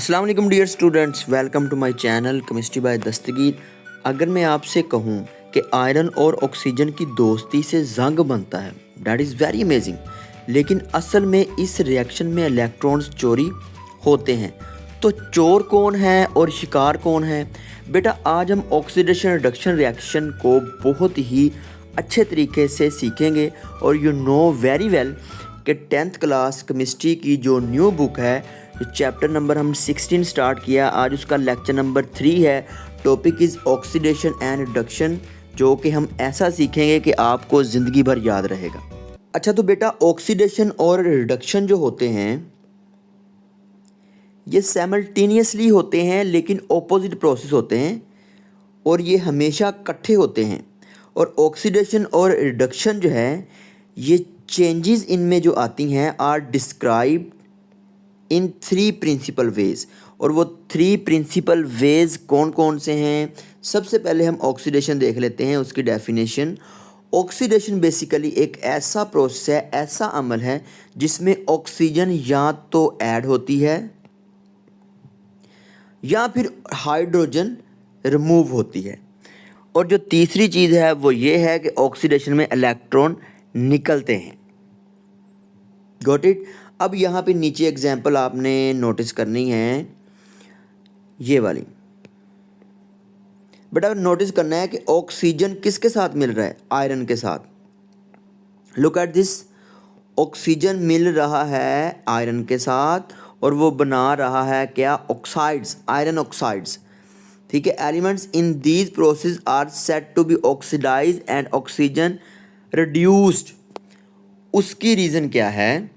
अस्सलाम वालेकुम dear students, welcome to my channel chemistry by Dastagir. अगर मैं आपसे कहूँ कि आयरन और ऑक्सीजन की दोस्ती से जंग बनता है, दैट इज़ वेरी अमेजिंग। लेकिन असल में इस रिएक्शन में इलेक्ट्रॉन्स चोरी होते हैं। तो चोर कौन है और शिकार कौन है? बेटा, आज हम ऑक्सीडेशन रिडक्शन रिएक्शन को बहुत ही अच्छे तरीके से सीखेंगे। और यू नो वेरी वेल कि 10th क्लास केमिस्ट्री की जो न्यू बुक है, जो चैप्टर नंबर हम 16 स्टार्ट किया, आज उसका लेक्चर नंबर 3 है। Topic is oxidation and reduction, जो कि हम ऐसा सीखेंगे कि आपको ज़िंदगी भर याद रहेगा। अच्छा, तो बेटा ऑक्सीडेशन और रिडक्शन जो होते हैं ये साइमल्टेनियसली होते हैं, लेकिन ऑपोजिट प्रोसेस होते हैं और ये हमेशा इकट्ठे होते हैं। और ऑक्सीडेशन और रिडक्शन जो है, ये चेंजेस इनमें जो आती हैं are described in 3 principal ways. और वो 3 प्रिंसिपल वेज कौन कौन से हैं? सबसे पहले हम ऑक्सीडेशन देख लेते हैं, उसकी डेफिनेशन। ऑक्सीडेशन बेसिकली एक ऐसा प्रोसेस है, ऐसा अमल है जिसमें ऑक्सीजन या तो ऐड होती है या फिर हाइड्रोजन रिमूव होती है। और जो तीसरी चीज़ है वो ये है कि ऑक्सीडेशन में इलेक्ट्रॉन निकलते हैं। Got it? अब यहाँ पे नीचे एग्जाम्पल आपने नोटिस करनी है, ये वाली। बेटा नोटिस करना है कि ऑक्सीजन किसके साथ मिल रहा है? आयरन के साथ। लुक एट दिस, ऑक्सीजन मिल रहा है आयरन के साथ और वो बना रहा है क्या? Oxides, iron oxides. ठीक है, elements in these process are set to be oxidise and oxygen reduced. उसकी रीज़न क्या है?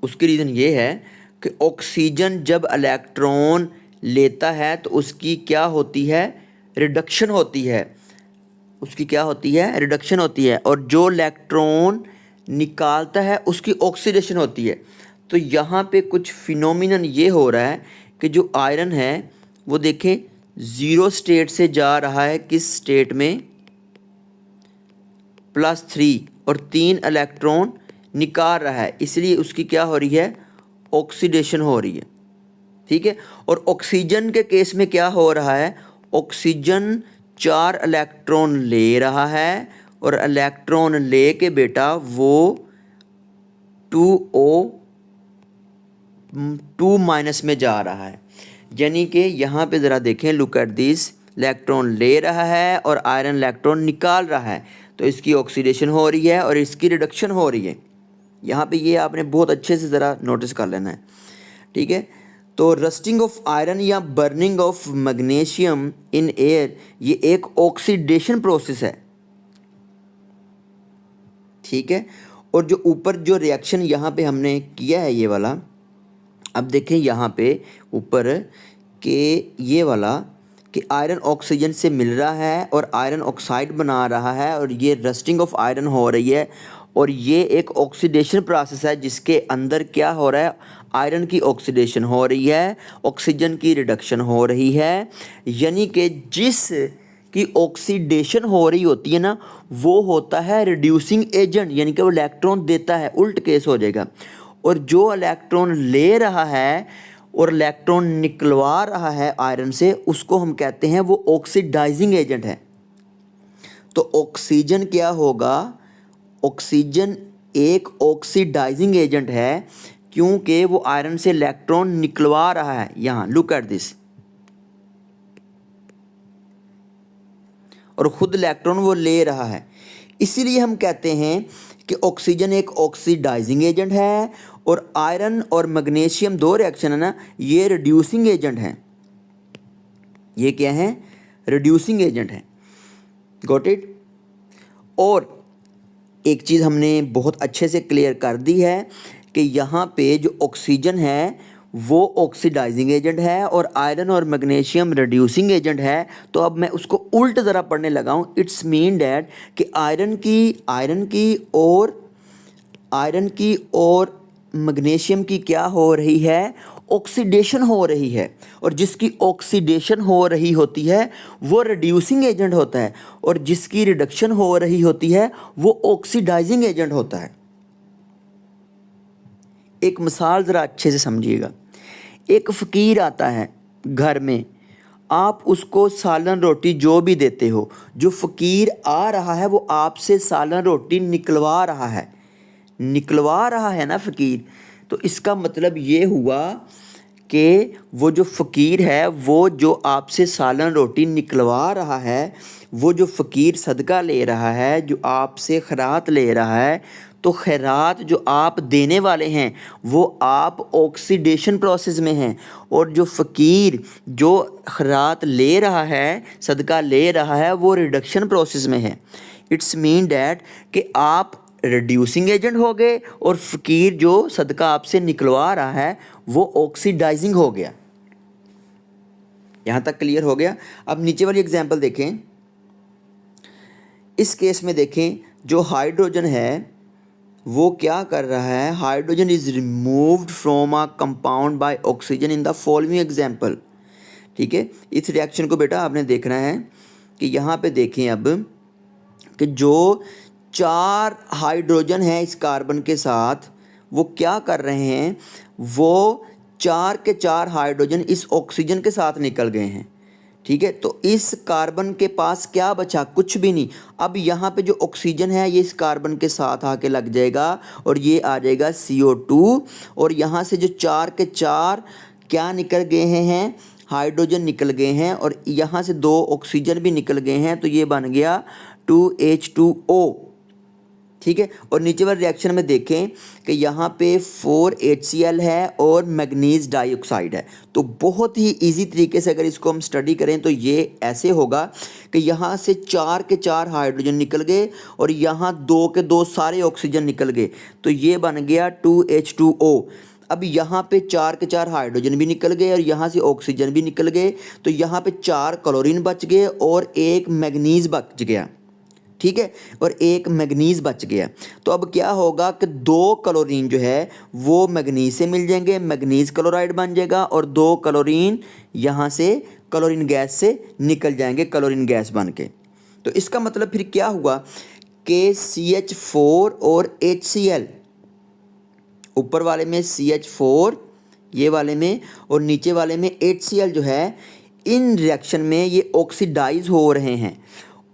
उसकी रीज़न ये है कि ऑक्सीजन जब इलेक्ट्रॉन लेता है तो उसकी क्या होती है? रिडक्शन होती है। उसकी क्या होती है? रिडक्शन होती है। और जो इलेक्ट्रॉन निकालता है उसकी ऑक्सीडेशन होती है। तो यहाँ पे कुछ फिनोमिनन ये हो रहा है कि जो आयरन है वो देखें, ज़ीरो स्टेट से जा रहा है किस स्टेट में? +3, और 3 इलेक्ट्रॉन निकाल रहा है, इसलिए उसकी क्या हो रही है? ऑक्सीडेशन हो रही है। ठीक है। और ऑक्सीजन के केस में क्या हो रहा है? ऑक्सीजन 4 इलेक्ट्रॉन ले रहा है और इलेक्ट्रॉन ले के बेटा वो 2O2 माइनस में जा रहा है। यानी कि यहाँ पे ज़रा देखें, लुक एट दिस, इलेक्ट्रॉन ले रहा है और आयरन इलेक्ट्रॉन निकाल रहा है, तो इसकी ऑक्सीडेशन हो रही है और इसकी रिडक्शन हो रही है। यहाँ पे ये आपने बहुत अच्छे से ज़रा नोटिस कर लेना है। ठीक है। तो रस्टिंग ऑफ आयरन या burning of magnesium in air, ये एक ऑक्सीडेशन प्रोसेस है। ठीक है। और जो ऊपर जो रिएक्शन यहाँ पे हमने किया है ये वाला, अब देखें यहाँ पे ऊपर कि ये वाला कि आयरन ऑक्सीजन से मिल रहा है और आयरन ऑक्साइड बना रहा है और ये रस्टिंग ऑफ आयरन हो रही है। और ये एक ऑक्सीडेशन प्रोसेस है जिसके अंदर क्या हो रहा है? आयरन की ऑक्सीडेशन हो रही है, ऑक्सीजन की रिडक्शन हो रही है। यानी कि जिस की ऑक्सीडेशन हो रही होती है ना, वो होता है रिड्यूसिंग एजेंट, यानी कि वो इलेक्ट्रॉन देता है, उल्ट केस हो जाएगा। और जो इलेक्ट्रॉन ले रहा है और इलेक्ट्रॉन निकलवा रहा है आयरन से, उसको हम कहते हैं वो ऑक्सीडाइजिंग एजेंट है। तो ऑक्सीजन क्या होगा? ऑक्सीजन एक ऑक्सीडाइजिंग एजेंट है क्योंकि वो आयरन से इलेक्ट्रॉन निकलवा रहा है। यहाँ लुक एट दिस, और खुद इलेक्ट्रॉन वो ले रहा है। इसीलिए हम कहते हैं कि ऑक्सीजन एक ऑक्सीडाइजिंग एजेंट है और आयरन और मैग्नीशियम दो रिएक्शन है ना, ये रिड्यूसिंग एजेंट हैं। ये क्या है? रिड्यूसिंग एजेंट है। Got it? और एक चीज़ हमने बहुत अच्छे से क्लियर कर दी है कि यहाँ पे जो ऑक्सीजन है वो ऑक्सीडाइजिंग एजेंट है और आयरन और मैग्नीशियम रिड्यूसिंग एजेंट है। तो अब मैं उसको उल्ट ज़रा पढ़ने लगा हूँ। इट्स मीन डैट कि आयरन की और मैग्नीशियम की क्या हो रही है? ऑक्सीडेशन हो रही है। और जिसकी ऑक्सीडेशन हो रही होती है वो रिड्यूसिंग एजेंट होता है और जिसकी रिडक्शन हो रही होती है वो ऑक्सीडाइजिंग एजेंट होता है। एक मिसाल ज़रा अच्छे से समझिएगा। एक फ़कीर आता है घर में, आप उसको सालन रोटी जो भी देते हो, जो फ़कीर आ रहा है वो आपसे सालन रोटी निकलवा रहा है ना फ़कीर। तो इसका मतलब ये हुआ कि वो जो फ़कीर है वो जो आपसे सालन रोटी निकलवा रहा है, वो जो फ़कीर सदका ले रहा है, जो आपसे खैरात ले रहा है, तो खैरात जो आप देने वाले हैं वो आप ऑक्सीडेशन प्रोसेस में हैं, और जो फ़कीर जो खैरात ले रहा है, सदका ले रहा है, वो रिडक्शन प्रोसेस में है। इट्स मीन डैट कि आप रिड्यूसिंग एजेंट हो गए और फ़कीर जो सदका आपसे निकलवा रहा है वो ऑक्सीडाइजिंग हो गया। यहाँ तक क्लियर हो गया। अब नीचे वाली एग्जांपल देखें। इस केस में देखें, जो हाइड्रोजन है वो क्या कर रहा है, hydrogen is removed from a compound by oxygen in the following example. ठीक है, इस रिएक्शन को बेटा आपने देखना है कि यहाँ पे देखें अब कि जो 4 हाइड्रोजन है इस कार्बन के साथ, वो क्या कर रहे हैं, वो 4 के 4 हाइड्रोजन इस ऑक्सीजन के साथ निकल गए हैं। ठीक है, तो इस कार्बन के पास क्या बचा, कुछ भी नहीं। अब यहाँ पे जो ऑक्सीजन है ये इस कार्बन के साथ आके लग जाएगा और ये आ जाएगा CO2, और यहाँ से जो 4 के 4 क्या निकल गए हैं, हाइड्रोजन निकल गए हैं, और यहाँ से 2 ऑक्सीजन भी निकल गए हैं, तो ये बन गया 2H2O। ठीक है, और नीचे वाले रिएक्शन में देखें कि यहाँ पे 4HCl है और मैग्नीज डाइऑक्साइड है। तो बहुत ही इजी तरीके से अगर इसको हम स्टडी करें तो ये ऐसे होगा कि यहाँ से 4 के 4 हाइड्रोजन निकल गए और यहाँ 2 के 2 सारे ऑक्सीजन निकल गए, तो ये बन गया 2H2O। अब यहाँ पे 4 के 4 हाइड्रोजन भी निकल गए और यहाँ से ऑक्सीजन भी निकल गए, तो यहाँ पे 4 क्लोरीन बच गए और 1 मैग्नीज बच गया। ठीक है, और 1 मैग्नीज बच गया। तो अब क्या होगा कि 2 क्लोरीन जो है वो मैग्नीज से मिल जाएंगे, मैग्नीज क्लोराइड बन जाएगा, और 2 क्लोरीन यहाँ से क्लोरीन गैस से निकल जाएंगे, क्लोरीन गैस बन के। तो इसका मतलब फिर क्या हुआ कि CH4 और HCl, ऊपर वाले में CH4 ये वाले में और नीचे वाले में HCl जो है, इन रिएक्शन में ये ऑक्सीडाइज हो रहे हैं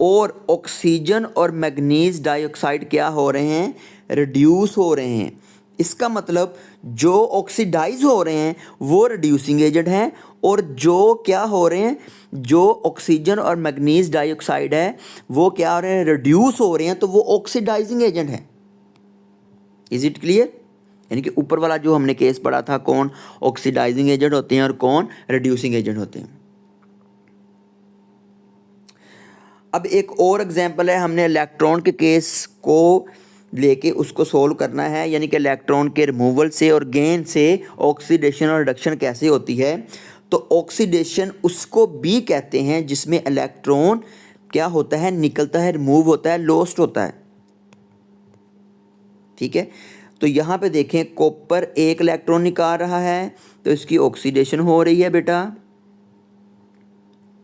और ऑक्सीजन और मैग्नीज डाइऑक्साइड क्या हो रहे हैं, रिड्यूस हो रहे हैं। इसका मतलब जो ऑक्सीडाइज हो रहे हैं वो रिड्यूसिंग एजेंट हैं, और जो क्या हो रहे हैं, जो ऑक्सीजन और मैग्नीज डाइऑक्साइड है वो क्या हो रहे हैं, रिड्यूस हो रहे हैं, तो वो ऑक्सीडाइजिंग एजेंट है। Is it clear? यानी कि ऊपर वाला जो हमने केस पढ़ा था, कौन ऑक्सीडाइजिंग एजेंट होते हैं और कौन रिड्यूसिंग एजेंट होते हैं। अब एक और एग्जांपल है, हमने इलेक्ट्रॉन के केस को लेके उसको सोल्व करना है, यानी कि इलेक्ट्रॉन के रिमूवल से और गेन से ऑक्सीडेशन और रिडक्शन कैसे होती है। तो ऑक्सीडेशन उसको भी कहते हैं जिसमें इलेक्ट्रॉन क्या होता है, निकलता है, रिमूव होता है, लॉस्ट होता है। ठीक है, तो यहाँ पे देखें कॉपर 1 इलेक्ट्रॉन निकाल रहा है तो इसकी ऑक्सीडेशन हो रही है बेटा।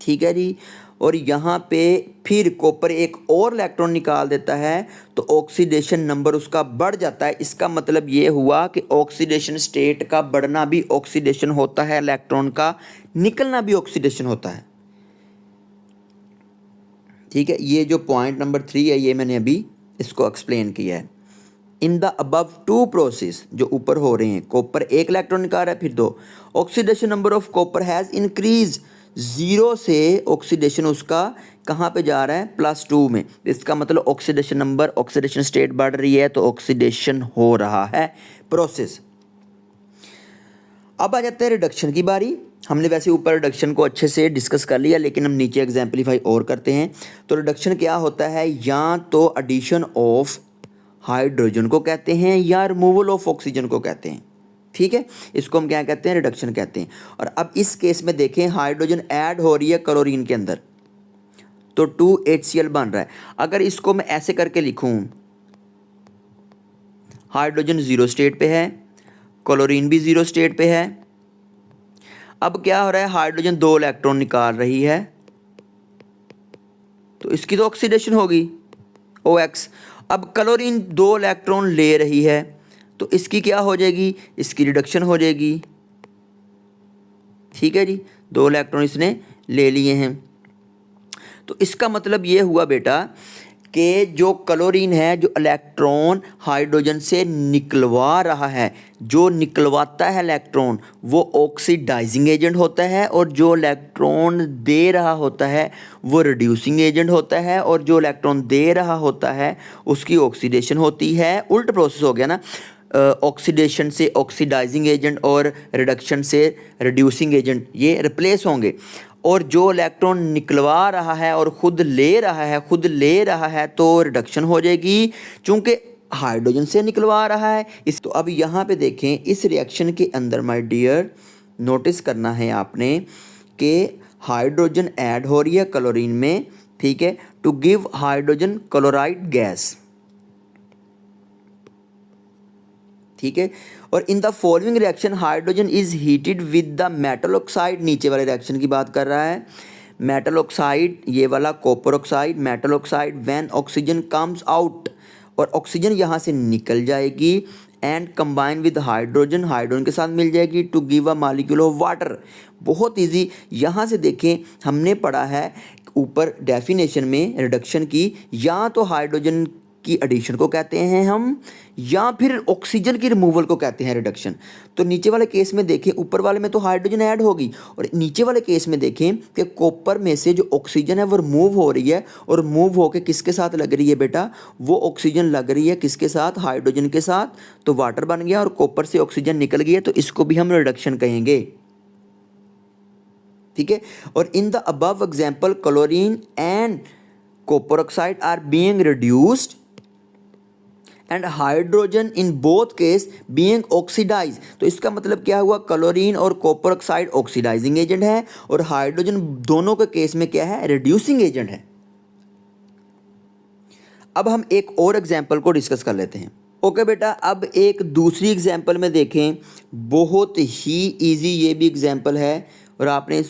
ठीक है जी, और यहाँ पे फिर कॉपर 1 और इलेक्ट्रॉन निकाल देता है तो ऑक्सीडेशन नंबर उसका बढ़ जाता है। इसका मतलब ये हुआ कि ऑक्सीडेशन स्टेट का बढ़ना भी ऑक्सीडेशन होता है, इलेक्ट्रॉन का निकलना भी ऑक्सीडेशन होता है। ठीक है, ये जो पॉइंट नंबर 3 है ये मैंने अभी इसको एक्सप्लेन किया है। इन द अबव 2 प्रोसेस जो ऊपर हो रहे हैं, कॉपर 1 इलेक्ट्रॉन निकाल रहा है फिर 2, oxidation number of copper has increase, 0 से ऑक्सीडेशन उसका कहाँ पे जा रहा है, +2 में। इसका मतलब ऑक्सीडेशन नंबर, ऑक्सीडेशन स्टेट बढ़ रही है तो ऑक्सीडेशन हो रहा है प्रोसेस। अब आ जाता है रिडक्शन की बारी। हमने वैसे ऊपर रिडक्शन को अच्छे से डिस्कस कर लिया, लेकिन हम नीचे एग्जाम्पलीफाई और करते हैं। तो रिडक्शन क्या होता है, या तो एडिशन ऑफ हाइड्रोजन को कहते हैं या रिमूवल ऑफ ऑक्सीजन को कहते हैं। ठीक है, इसको हम क्या कहते हैं, रिडक्शन कहते हैं। और अब इस केस में देखें हाइड्रोजन ऐड हो रही है क्लोरीन के अंदर तो 2HCl बन रहा है। अगर इसको मैं ऐसे करके लिखूं, हाइड्रोजन 0 स्टेट पे है, क्लोरीन भी 0 स्टेट पे है। अब क्या हो रहा है, हाइड्रोजन 2 इलेक्ट्रॉन निकाल रही है तो इसकी तो ऑक्सीडेशन होगी, OX। अब क्लोरीन 2 इलेक्ट्रॉन ले रही है तो इसकी क्या हो जाएगी, इसकी रिडक्शन हो जाएगी। ठीक है जी, 2 इलेक्ट्रॉन इसने ले लिए हैं। तो इसका मतलब ये हुआ बेटा कि जो क्लोरीन है, जो इलेक्ट्रॉन हाइड्रोजन से निकलवा रहा है, जो निकलवाता है इलेक्ट्रॉन वो ऑक्सीडाइजिंग एजेंट होता है, और जो इलेक्ट्रॉन दे रहा होता है वो रिड्यूसिंग एजेंट होता है, और जो इलेक्ट्रॉन दे रहा होता है उसकी ऑक्सीडेशन होती है। उल्ट प्रोसेस हो गया ना, ऑक्सीडेशन से ऑक्सीडाइजिंग एजेंट और रिडक्शन से रिड्यूसिंग एजेंट ये रिप्लेस होंगे। और जो इलेक्ट्रॉन निकलवा रहा है और खुद ले रहा है तो रिडक्शन हो जाएगी, चूंकि हाइड्रोजन से निकलवा रहा है इस। तो अब यहाँ पे देखें, इस रिएक्शन के अंदर माय डियर नोटिस करना है आपने कि हाइड्रोजन ऐड हो रही है क्लोरीन में, ठीक है, to give hydrogen chloride gas, ठीक है। और in the following reaction hydrogen is heated with the metal oxide, नीचे वाले रिएक्शन की बात कर रहा है, मेटल ऑक्साइड ये वाला copper oxide, metal oxide, when oxygen comes out, और ऑक्सीजन यहाँ से निकल जाएगी, and combine with hydrogen, hydrogen के साथ मिल जाएगी, to give a molecule of water. बहुत इजी, यहाँ से देखें हमने पढ़ा है ऊपर डेफिनेशन में रिडक्शन की, या तो हाइड्रोजन की एडिशन को कहते हैं हम, या फिर ऑक्सीजन की रिमूवल को कहते हैं रिडक्शन। तो नीचे वाले केस में देखें, ऊपर वाले में तो हाइड्रोजन ऐड होगी, और नीचे वाले केस में देखें कि कॉपर में से जो ऑक्सीजन है वो रिमूव हो रही है, और मूव होकर किसके साथ लग रही है बेटा, वो ऑक्सीजन लग रही है किसके साथ, हाइड्रोजन के साथ, तो वाटर बन गया और कॉपर से ऑक्सीजन निकल गई है, तो इसको भी हम रिडक्शन कहेंगे, ठीक है। और in the above example chlorine and copper oxide are being reduced and hydrogen in both case being oxidise. तो इसका मतलब क्या हुआ, क्लोरीन और कॉपर ऑक्साइड ऑक्सीडाइजिंग एजेंट है, और हाइड्रोजन दोनों के केस में क्या है, रिड्यूसिंग एजेंट है। अब हम एक और एग्जाम्पल को डिस्कस कर लेते हैं। ओके बेटा, अब एक दूसरी एग्जाम्पल में देखें, बहुत ही इजी ये भी एग्जाम्पल है, और आपने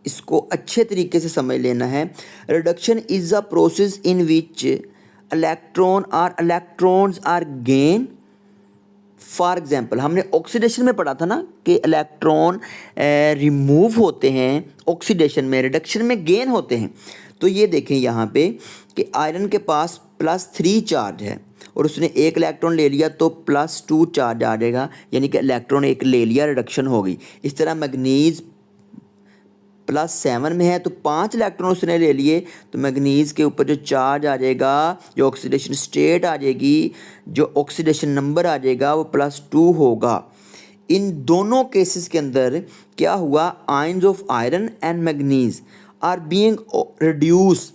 इसको अच्छे तरीके से समझ लेना है। Reduction is a process in which electrons are gain. For example, हमने ऑक्सीडेशन में पढ़ा था ना कि इलेक्ट्रॉन रिमूव होते हैं ऑक्सीडेशन में, रिडक्शन में गेन होते हैं। तो ये देखें यहाँ पे कि आयरन के पास +3 चार्ज है, और उसने एक इलेक्ट्रॉन ले लिया तो +2 चार्ज आ जाएगा, यानी कि इलेक्ट्रॉन एक ले लिया, रिडक्शन हो गई। इस तरह मैग्नीज +7 में है तो 5 इलेक्ट्रॉन उसने ले लिए, तो मैग्नीज के ऊपर जो चार्ज आ जाएगा, जो ऑक्सीडेशन स्टेट आ जाएगी, जो ऑक्सीडेशन नंबर आ जाएगा वो +2 होगा। इन दोनों केसेस के अंदर क्या हुआ, ions of iron and manganese are being reduce,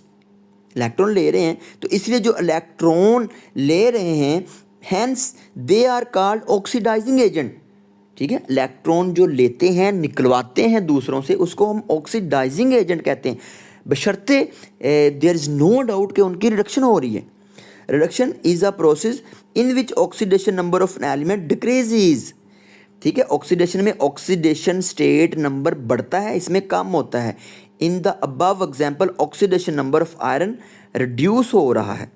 electron ले रहे हैं तो इसलिए जो इलेक्ट्रॉन ले रहे हैं hence they are called oxidising agent, ठीक है। इलेक्ट्रॉन जो लेते हैं, निकलवाते हैं दूसरों से, उसको हम ऑक्सीडाइजिंग एजेंट कहते हैं, बशर्ते देयर इज नो डाउट कि उनकी रिडक्शन हो रही है। Reduction is a process in which oxidation number of an element decreases, ठीक है। ऑक्सीडेशन में ऑक्सीडेशन स्टेट नंबर बढ़ता है, इसमें कम होता है। इन the above example oxidation number of iron reduce हो रहा है,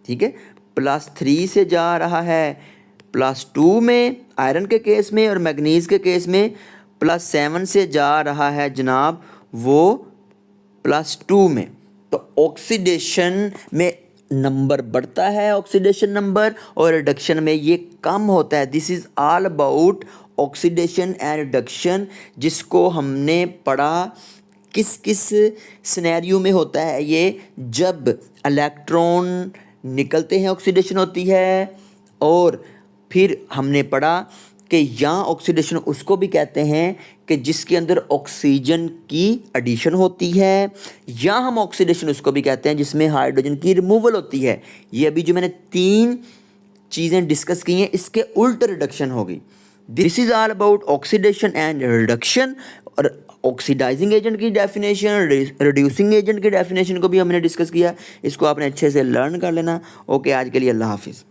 ठीक है, +3 से जा रहा है +2 में आयरन के केस में, और मैग्नीज के केस में +7 से जा रहा है जनाब वो +2 में। तो ऑक्सीडेशन में नंबर बढ़ता है, ऑक्सीडेशन नंबर, और रिडक्शन में ये कम होता है। This is all about oxidation and reduction, जिसको हमने पढ़ा किस किस सिनेरियो में होता है ये, जब इलेक्ट्रॉन निकलते हैं ऑक्सीडेशन होती है, और फिर हमने पढ़ा कि यहाँ ऑक्सीडेशन उसको भी कहते हैं कि जिसके अंदर ऑक्सीजन की एडिशन होती है, या हम ऑक्सीडेशन उसको भी कहते हैं जिसमें हाइड्रोजन की रिमूवल होती है। ये अभी जो मैंने 3 चीज़ें डिस्कस की हैं, इसके उल्ट रिडक्शन होगी। This is all about oxidation and reduction. और ऑक्सीडाइजिंग एजेंट की डेफिनेशन, रिड्यूसिंग एजेंट की डेफिनेशन को भी हमने डिस्कस किया, इसको आपने अच्छे से लर्न कर लेना। ओके, आज के लिए अल्लाह हाफिज़।